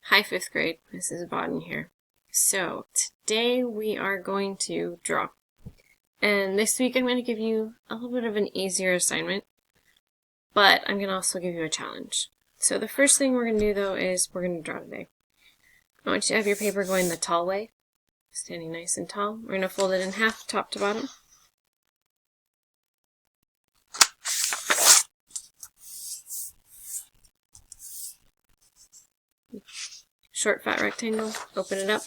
Hi, 5th grade. Mrs. Bodden here. So, today we are going to draw. And this week I'm going to give you a little bit of an easier assignment, but I'm going to also give you a challenge. So the first thing we're going to do, though, is we're going to draw today. I want you to have your paper going the tall way, standing nice and tall. We're going to fold it in half, top to bottom. Short, fat rectangle, open it up,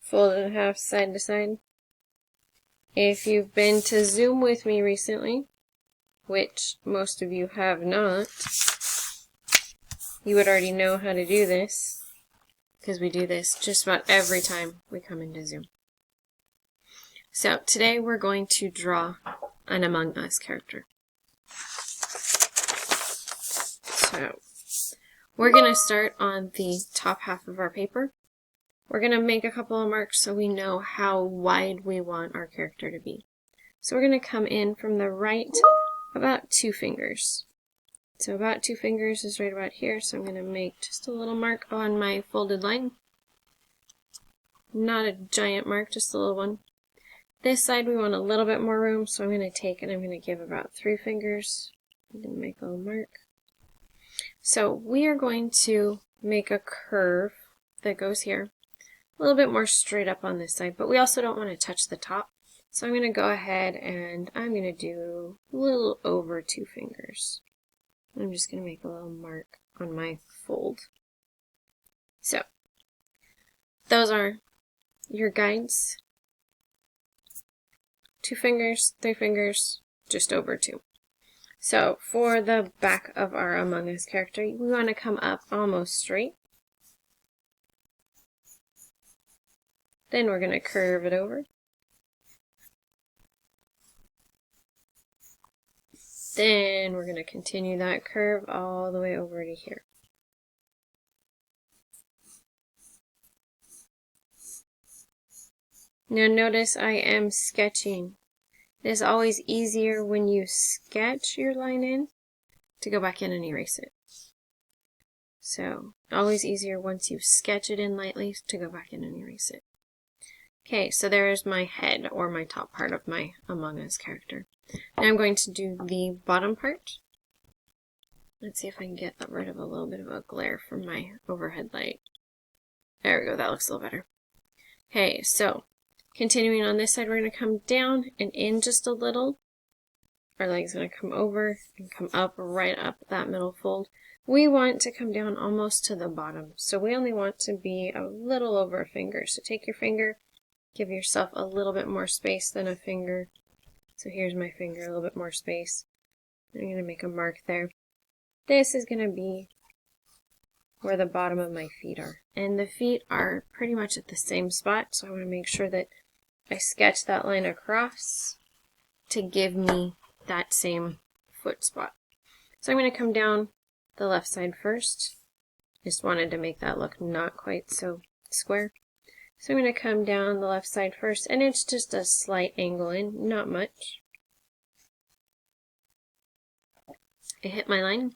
fold it in half, side to side. If you've been to Zoom with me recently, which most of you have not, you would already know how to do this, because we do this just about every time we come into Zoom. So today we're going to draw an Among Us character. So we're going to start on the top half of our paper. We're going to make a couple of marks so we know how wide we want our character to be. So we're going to come in from the right about 2 fingers. So about 2 fingers is right about here, so I'm going to make just a little mark on my folded line. Not a giant mark, just a little one. This side we want a little bit more room, so I'm going to take and I'm going to give about 3 fingers. I'm going to make a little mark. So we are going to make a curve that goes here. A little bit more straight up on this side, but we also don't want to touch the top. So I'm going to go ahead and I'm going to do a little over 2 fingers. I'm just going to make a little mark on my fold. So those are your guides. 2 fingers, 3 fingers, just over 2. So for the back of our Among Us character, we want to come up almost straight. Then we're going to curve it over. Then we're going to continue that curve all the way over to here. Now notice I am sketching. It is always easier when you sketch your line in to go back in and erase it. So always easier once you sketch it in lightly to go back in and erase it. Okay, so there's my head, or my top part of my Among Us character. Now I'm going to do the bottom part. Let's see if I can get rid of a little bit of a glare from my overhead light. There we go, that looks a little better. Okay, so continuing on this side, we're going to come down and in just a little. Our leg's going to come over and come up, right up that middle fold. We want to come down almost to the bottom, so we only want to be a little over a finger. So take your finger, give yourself a little bit more space than a finger. So here's my finger, a little bit more space. I'm going to make a mark there. This is going to be where the bottom of my feet are. And the feet are pretty much at the same spot, so I want to make sure that I sketch that line across to give me that same foot spot. So I'm going to come down the left side first. Just wanted to make that look not quite so square. So I'm going to come down the left side first, and it's just a slight angle in, not much. I hit my line.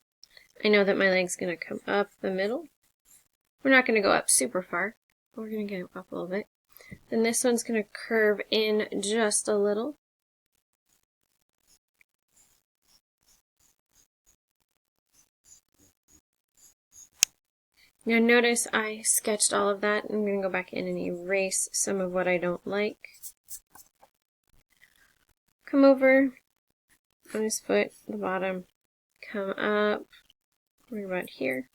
I know that my leg's going to come up the middle. We're not going to go up super far, but we're going to get up a little bit. Then this one's going to curve in just a little. Now notice I sketched all of that. I'm going to go back in and erase some of what I don't like. Come over on his foot, the bottom, come up, right about here.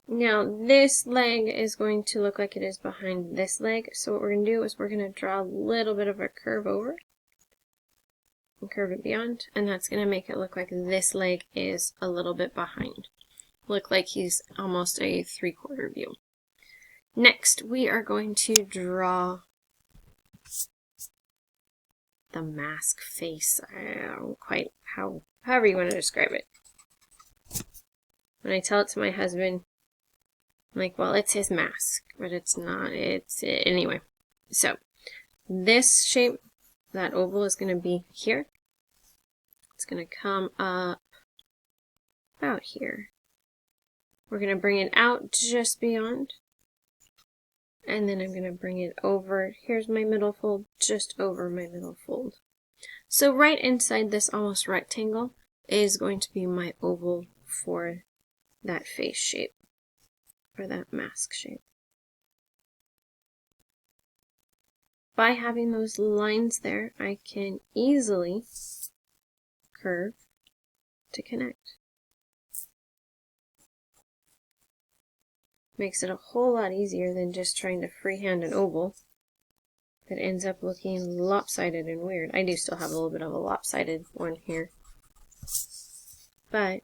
Now this leg is going to look like it is behind this leg, so what we're going to do is we're going to draw a little bit of a curve over and curve it beyond, and that's going to make it look like this leg is a little bit behind. Look like he's almost a 3/4 view. Next, we are going to draw the mask face. I don't quite, however you want to describe it. When I tell it to my husband, I'm like, well, it's his mask, but it's not. Anyway. So, this shape, that oval is going to be here. It's going to come up about here. We're going to bring it out just beyond. And then I'm going to bring it over. Here's my middle fold, just over my middle fold. So right inside this almost rectangle is going to be my oval for that face shape, or that mask shape. By having those lines there, I can easily curve to connect. Makes it a whole lot easier than just trying to freehand an oval that ends up looking lopsided and weird. I do still have a little bit of a lopsided one here, but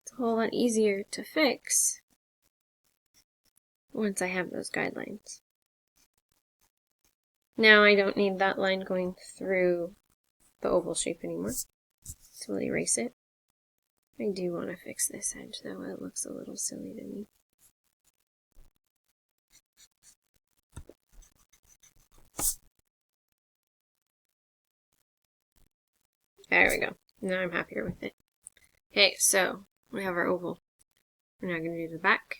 it's a whole lot easier to fix once I have those guidelines. Now I don't need that line going through the oval shape anymore, so we'll erase it. I do want to fix this edge though, it looks a little silly to me. There we go. Now I'm happier with it. Okay, so we have our oval. We're now going to do the back,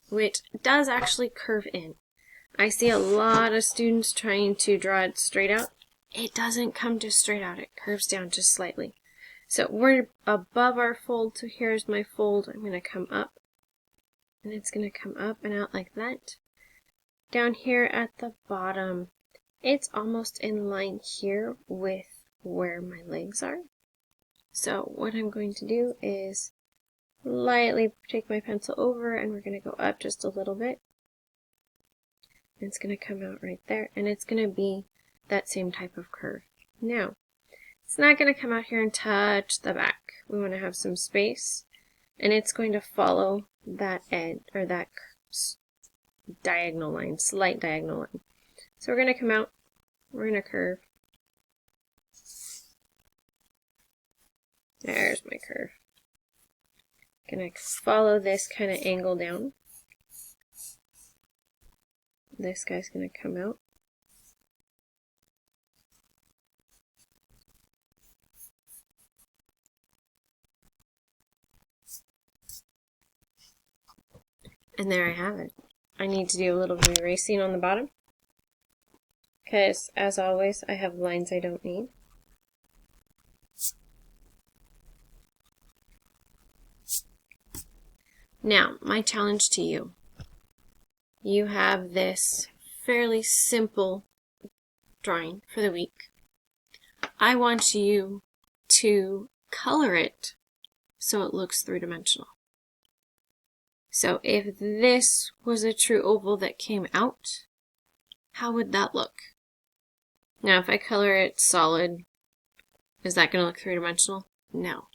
which does actually curve in. I see a lot of students trying to draw it straight out. It doesn't come just straight out. It curves down just slightly. So we're above our fold, so here's my fold. I'm going to come up, and it's going to come up and out like that. Down here at the bottom, it's almost in line here with where my legs are. So what I'm going to do is lightly take my pencil over, and we're going to go up just a little bit. It's going to come out right there, and it's going to be that same type of curve. Now, it's not going to come out here and touch the back. We want to have some space, and it's going to follow that edge, or that diagonal line, slight diagonal line. So we're going to come out, we're going to curve. There's my curve. Gonna follow this kind of angle down. This guy's gonna come out. And there I have it. I need to do a little bit of erasing on the bottom, because as always I have lines I don't need. Now, my challenge to you. You have this fairly simple drawing for the week. I want you to color it so it looks three-dimensional. So if this was a true oval that came out, how would that look? Now, if I color it solid, is that going to look three-dimensional? No.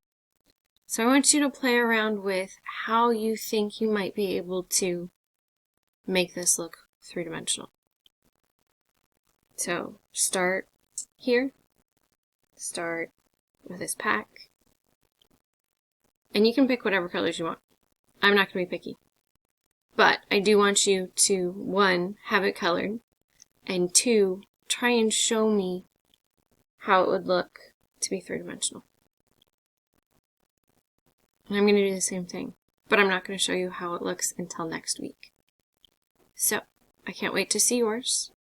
So I want you to play around with how you think you might be able to make this look three-dimensional. So start here, start with this pack, and you can pick whatever colors you want. I'm not going to be picky. But I do want you to, 1, have it colored, and 2, try and show me how it would look to be three-dimensional. And I'm going to do the same thing, but I'm not going to show you how it looks until next week. So, I can't wait to see yours.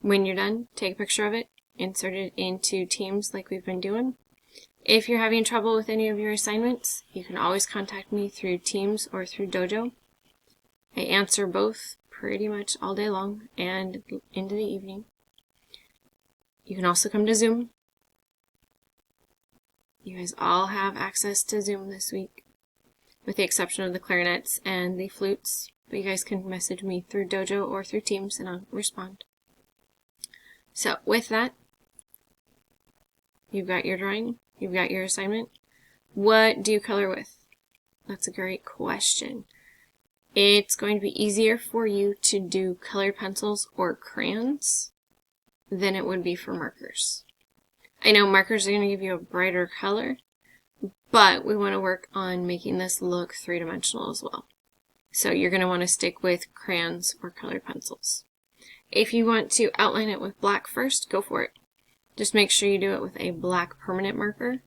When you're done, take a picture of it, insert it into Teams like we've been doing. If you're having trouble with any of your assignments, you can always contact me through Teams or through Dojo. I answer both pretty much all day long and into the evening. You can also come to Zoom. You guys all have access to Zoom this week, with the exception of the clarinets and the flutes. But you guys can message me through Dojo or through Teams and I'll respond. So with that, you've got your drawing, you've got your assignment. What do you color with? That's a great question. It's going to be easier for you to do colored pencils or crayons than it would be for markers. I know markers are going to give you a brighter color, but we want to work on making this look three-dimensional as well. So you're going to want to stick with crayons or colored pencils. If you want to outline it with black first, go for it. Just make sure you do it with a black permanent marker,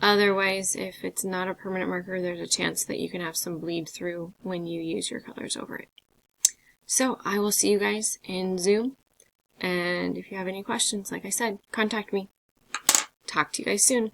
Otherwise, if it's not a permanent marker, there's a chance that you can have some bleed through when you use your colors over it. So I will see you guys in Zoom. And if you have any questions, like I said, contact me. Talk to you guys soon.